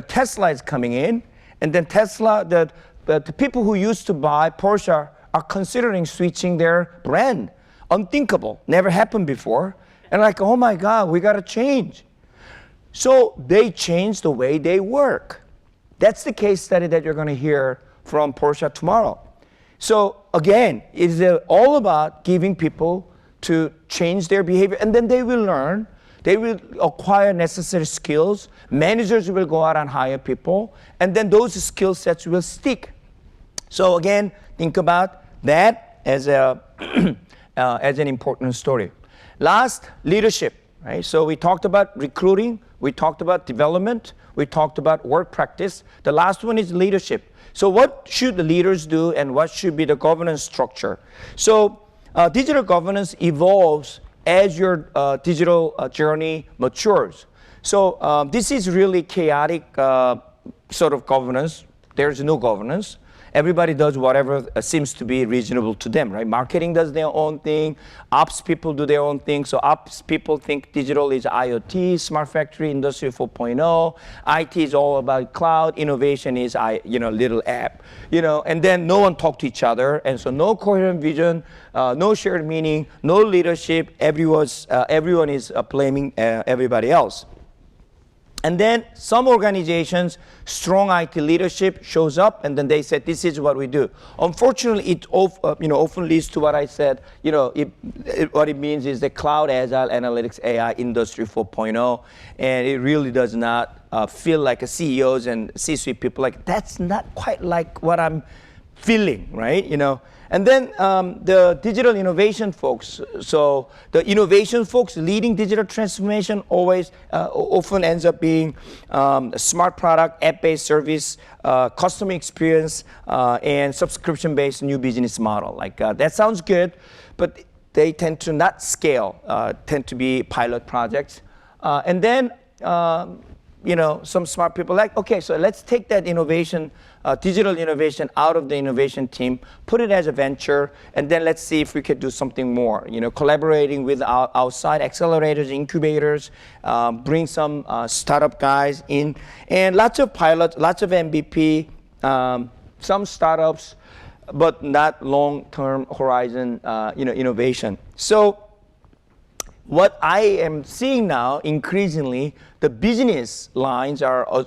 Tesla is coming in, and then Tesla, the people who used to buy Porsche are considering switching their brand. Unthinkable, never happened before. And like, oh my God, we got to change. So they change the way they work. That's the case study that you're going to hear from Porsche tomorrow. So again, it's all about giving people to change their behavior, and then they will learn. They will acquire necessary skills. Managers will go out and hire people, and then those skill sets will stick. So again, think about that as as an important story. Last, leadership. Right? So we talked about recruiting, we talked about development, we talked about work practice. The last one is leadership. So what should the leaders do, and what should be the governance structure? So digital governance evolves as your digital journey matures. So this is really chaotic sort of governance. There's no governance. Everybody does whatever seems to be reasonable to them, right? Marketing does their own thing. Ops people do their own thing. So ops people think digital is IoT, smart factory, industry 4.0. IT is all about cloud. Innovation is, little app, and then no one talk to each other. And so no coherent vision, no shared meaning, no leadership. Everyone is blaming everybody else. And then some organizations, strong IT leadership shows up, and then they said, this is what we do. Unfortunately, it often leads to what I said, what it means is the cloud, agile, analytics, AI, industry 4.0, and it really does not feel like a CEOs and C-suite people, like, that's not quite like what I'm feeling, right? And then the digital innovation folks. So the innovation folks leading digital transformation always often ends up being a smart product, app-based service, customer experience, and subscription-based new business model. Like that sounds good, but they tend to not scale, tend to be pilot projects. And then some smart people like, okay, so let's take that innovation, digital innovation out of the innovation team, put it as a venture, and then let's see if we could do something more. Collaborating with outside accelerators, incubators, bring some startup guys in, and lots of pilots, lots of MVP, some startups, but not long-term horizon, innovation. So what I am seeing now, increasingly, the business lines are,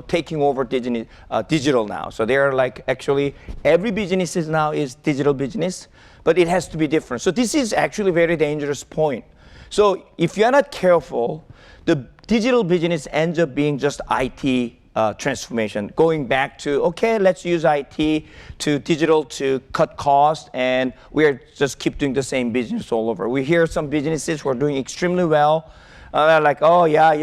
taking over digital now. So they're like, actually, every business now is digital business, but it has to be different. So this is actually a very dangerous point. So if you're not careful, the digital business ends up being just IT transformation, going back to, okay, let's use IT to digital to cut costs, and we're just keep doing the same business all over. We hear some businesses who are doing extremely well, like, oh yeah,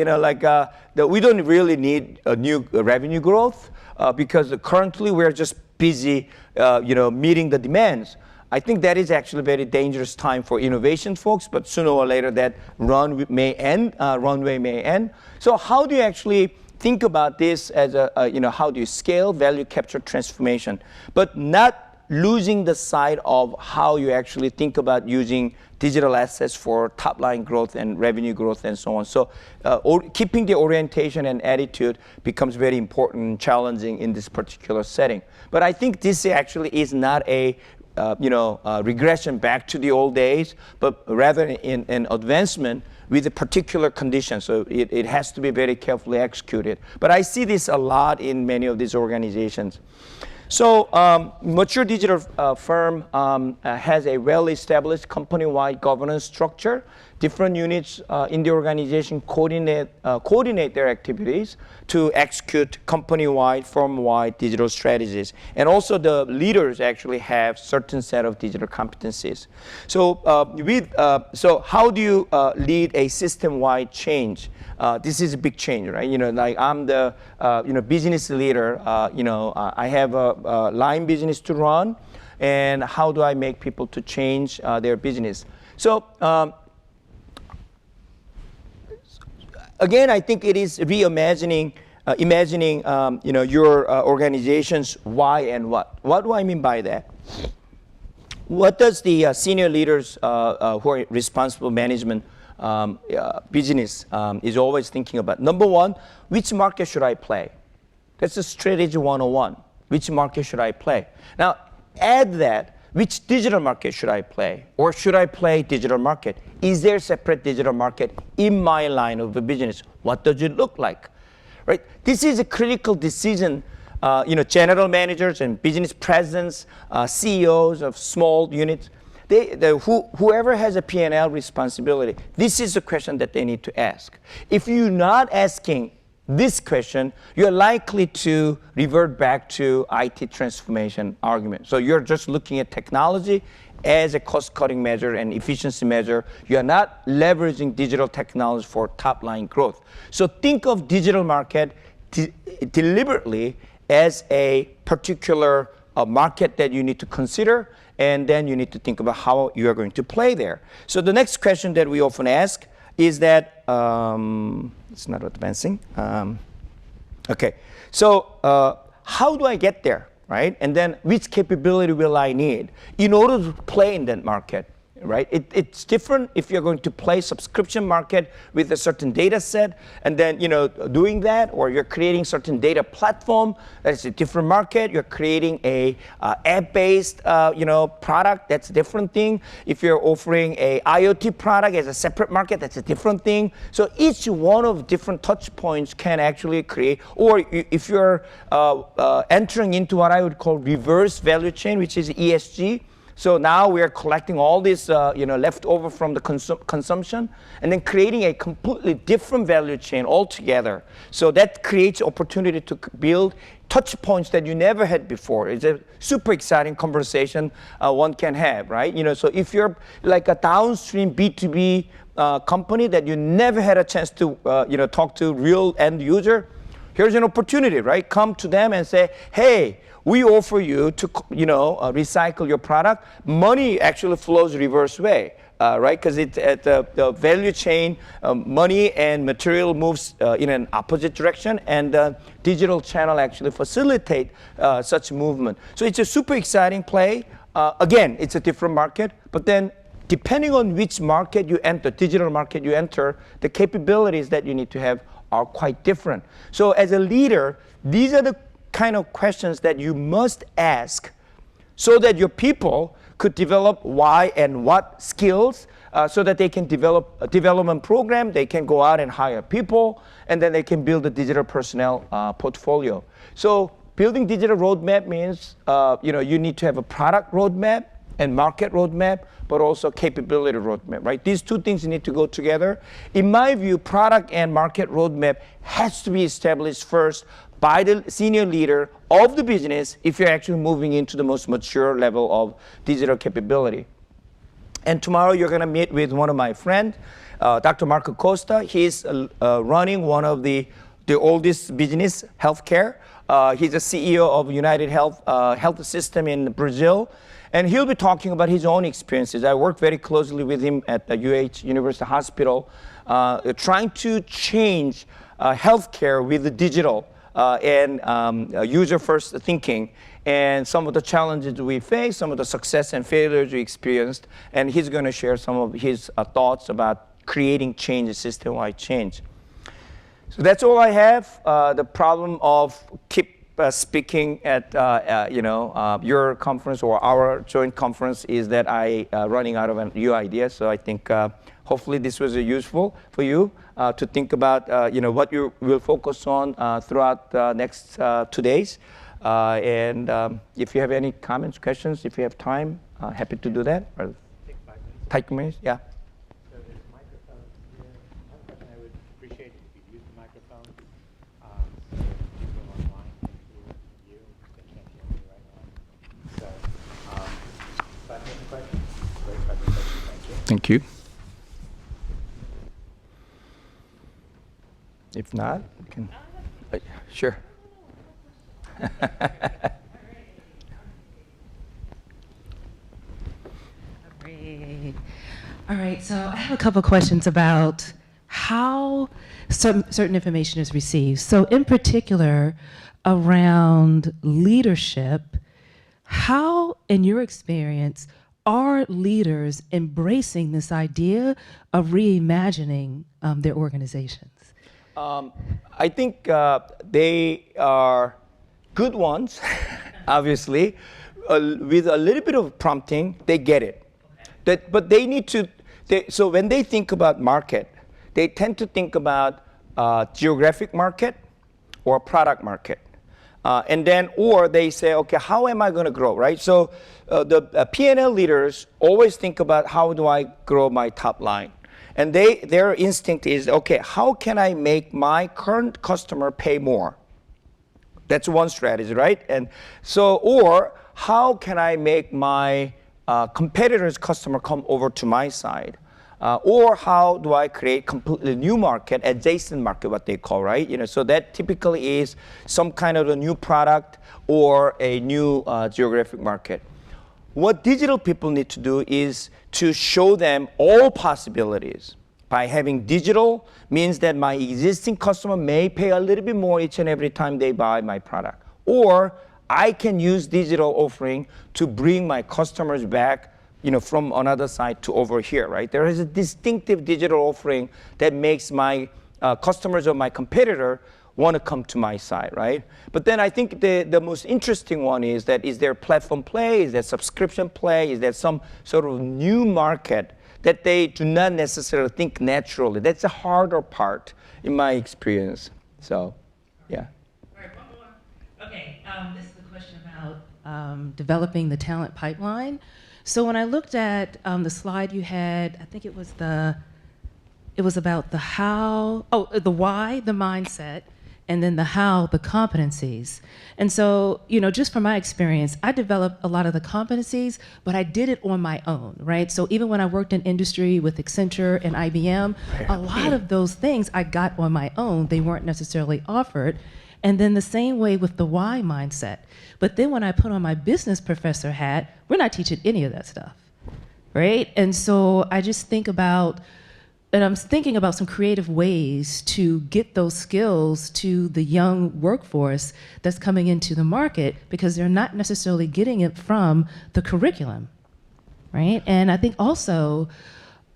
we don't really need a new revenue growth because currently we're just busy, meeting the demands. I think that is actually a very dangerous time for innovation folks, but sooner or later that runway may end. So how do you actually think about this as how do you scale, value capture, transformation, but not losing the sight of how you actually think about using digital assets for top line growth and revenue growth and so on. So keeping the orientation and attitude becomes very important and challenging in this particular setting. But I think this actually is not a regression back to the old days, but rather an advancement with a particular condition. So it has to be very carefully executed. But I see this a lot in many of these organizations. So mature digital firm has a well-established company-wide governance structure. Different units in the organization coordinate their activities to execute company-wide, firm-wide digital strategies. And also the leaders actually have certain set of digital competencies. So so how do you lead a system-wide change? This is a big change, right? Like I'm the business leader. I have a line business to run, and how do I make people to change their business? So again, I think it is reimagining, imagining your organization's why and what. What do I mean by that? What does the senior leaders who are responsible management business is always thinking about? Number one, which market should I play? That's a strategy 101. Which market should I play? Now, add that which digital market should I play? Or should I play digital market? Is there a separate digital market in my line of the business? What does it look like? Right? This is a critical decision. General managers and business presidents, CEOs of small units, whoever has a P&L responsibility, this is the question that they need to ask. If you're not asking this question, you're likely to revert back to IT transformation argument. So you're just looking at technology as a cost-cutting measure and efficiency measure. You're not leveraging digital technology for top-line growth. So think of digital market deliberately as a particular market that you need to consider, and then you need to think about how you are going to play there. So the next question that we often ask is that, it's not advancing. Okay, so how do I get there, right? And then which capability will I need in order to play in that market? Right? It's different if you're going to play subscription market with a certain data set and then doing that, or you're creating certain data platform. That's a different market. You're creating a app-based product. That's a different thing. If you're offering a IoT product as a separate market, that's a different thing. So each one of different touch points can actually create. Or if you're entering into what I would call reverse value chain, which is ESG. So now we are collecting all this, leftover from the consumption, and then creating a completely different value chain altogether. So that creates opportunity to build touch points that you never had before. It's a super exciting conversation one can have, right? So if you're like a downstream B2B company that you never had a chance to, talk to real end user, here's an opportunity, right? Come to them and say, hey, we offer you to, recycle your product. Money actually flows reverse way, right? Because it's at the value chain, money and material moves in an opposite direction, and the digital channel actually facilitate such movement. So it's a super exciting play. Again, it's a different market, but then depending on which market you enter, digital market you enter, the capabilities that you need to have are quite different. So as a leader, these are the kind of questions that you must ask so that your people could develop why and what skills so that they can develop a development program, they can go out and hire people, and then they can build a digital personnel portfolio. So building digital roadmap means you need to have a product roadmap and market roadmap, but also capability roadmap, right? These two things need to go together. In my view, product and market roadmap has to be established first by the senior leader of the business if you're actually moving into the most mature level of digital capability. And tomorrow you're going to meet with one of my friends, Dr. Marco Costa. He's running one of the oldest business, healthcare. He's a CEO of United Health System in Brazil. And he'll be talking about his own experiences. I work very closely with him at the University Hospital, trying to change healthcare with the digital and user-first thinking, and some of the challenges we face, some of the success and failures we experienced, and he's going to share some of his thoughts about creating change, system-wide change. So that's all I have. The problem of keep speaking at your conference or our joint conference is that I running out of a new idea. So I think hopefully this was useful for you to think about what you will focus on throughout the next 2 days. And if you have any comments, questions, if you have time, happy to do that. Or take 5 minutes. take minutes, yeah. So there's microphones here. One question I would appreciate it if you use the microphone, so people online can hear you. They can't hear me right now. So, 5-minute question. Great 5-minute question. Thank you. Thank you. If not, we can. Sure. Great. All right, so I have a couple questions about how certain information is received. So in particular, around leadership, how, in your experience, are leaders embracing this idea of reimagining their organizations? I think they are good ones, obviously. with a little bit of prompting, they get it. But they need to, so when they think about market, they tend to think about geographic market or product market. And then, or they say, okay, how am I going to grow, right? So the P&L leaders always think about how do I grow my top line? And their instinct is, okay, how can I make my current customer pay more? That's one strategy, right? And so, or how can I make my competitor's customer come over to my side? Or how do I create completely new market, adjacent market, what they call, right? You know, so that typically is some kind of a new product or a new geographic market. What digital people need to do is to show them all possibilities. By having digital means that my existing customer may pay a little bit more each and every time they buy my product. Or I can use digital offering to bring my customers back, you know, from another side to over here, right? There is a distinctive digital offering that makes my customers of my competitor want to come to my side, right? But then I think the most interesting one is there platform play? Is there subscription play? Is there some sort of new market that they do not necessarily think naturally? That's the harder part in my experience. So, yeah. All right, one more. Okay, this is a question about developing the talent pipeline. So when I looked at the slide you had, I think it was about the how, the why, the mindset, and then the how, the competencies. And so, you know, just from my experience, I developed a lot of the competencies, but I did it on my own, right? So even when I worked in industry with Accenture and IBM, a lot of those things I got on my own. They weren't necessarily offered. And then the same way with the why mindset. But then when I put on my business professor hat, we're not teaching any of that stuff, right? And so I just think about, and I'm thinking about some creative ways to get those skills to the young workforce that's coming into the market, because they're not necessarily getting it from the curriculum, right? And I think also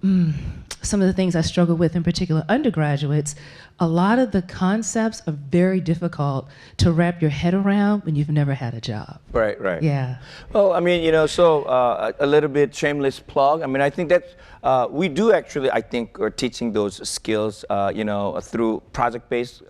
some of the things I struggle with, in particular undergraduates, a lot of the concepts are very difficult to wrap your head around when you've never had a job. Right, right. Yeah. Well, I mean, you know, so a little bit shameless plug. I mean, I think that we do actually, I think, are teaching those skills, you know, through project-based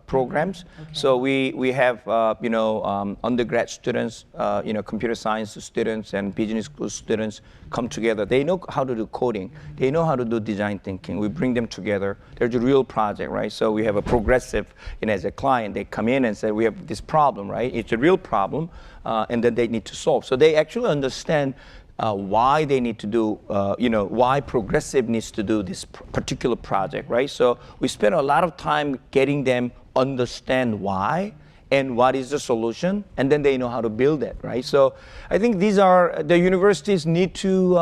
programs. Okay. So we have, you know, undergrad students, you know, computer science students and business school students come together. They know how to do coding. They know how to do design thinking. We bring them together. There's a real project, right? So we have a progressive, you know, as a client, they come in and say, we have this problem, right? It's a real problem, and then they need to solve. So they actually understand why they need to do, you know, why progressive needs to do this particular project, right? So we spend a lot of time getting them understand why and what is the solution, and then they know how to build it, right? So I think these are, the universities need to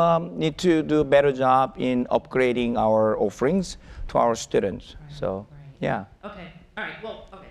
do a better job in upgrading our offerings to our students. Right, so, right. Yeah. Okay, all right, well, okay.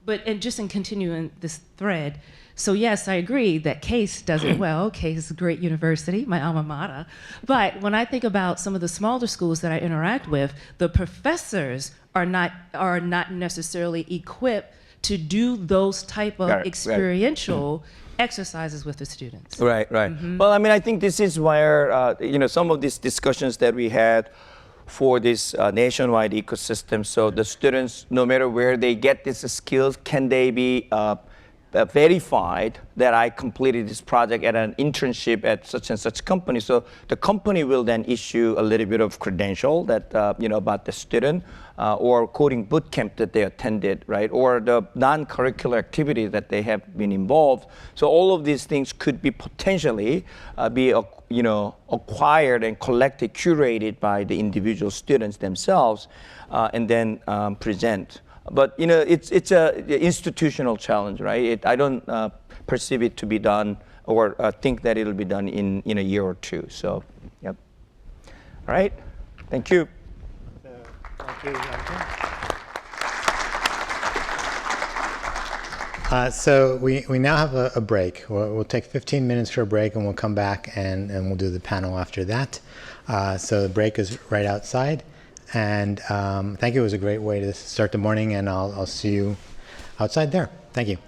But, and just in continuing this thread, so yes, I agree that Case does it well. Case is a great university, my alma mater. But when I think about some of the smaller schools that I interact with, the professors are not necessarily equipped to do those type of experiential exercises with the students. Right, right. Mm-hmm. Well, I mean, I think this is where, you know, some of these discussions that we had for this nationwide ecosystem. So the students, no matter where they get these skills, can they be verified that I completed this project at an internship at such and such company. So the company will then issue a little bit of credential that, you know, about the student or coding boot camp that they attended, right? Or the non-curricular activity that they have been involved. So all of these things could be potentially you know, acquired and collected, curated by the individual students themselves, and then present. But you know, it's a institutional challenge, right? I don't perceive it to be done or think that it'll be done in a year or two. So, yep. All right. Thank you. Thank you, Youngjin. So we now have a break. We'll take 15 minutes for a break, and we'll come back and we'll do the panel after that. So the break is right outside. And thank you. It was a great way to start the morning, and I'll see you outside there. Thank you.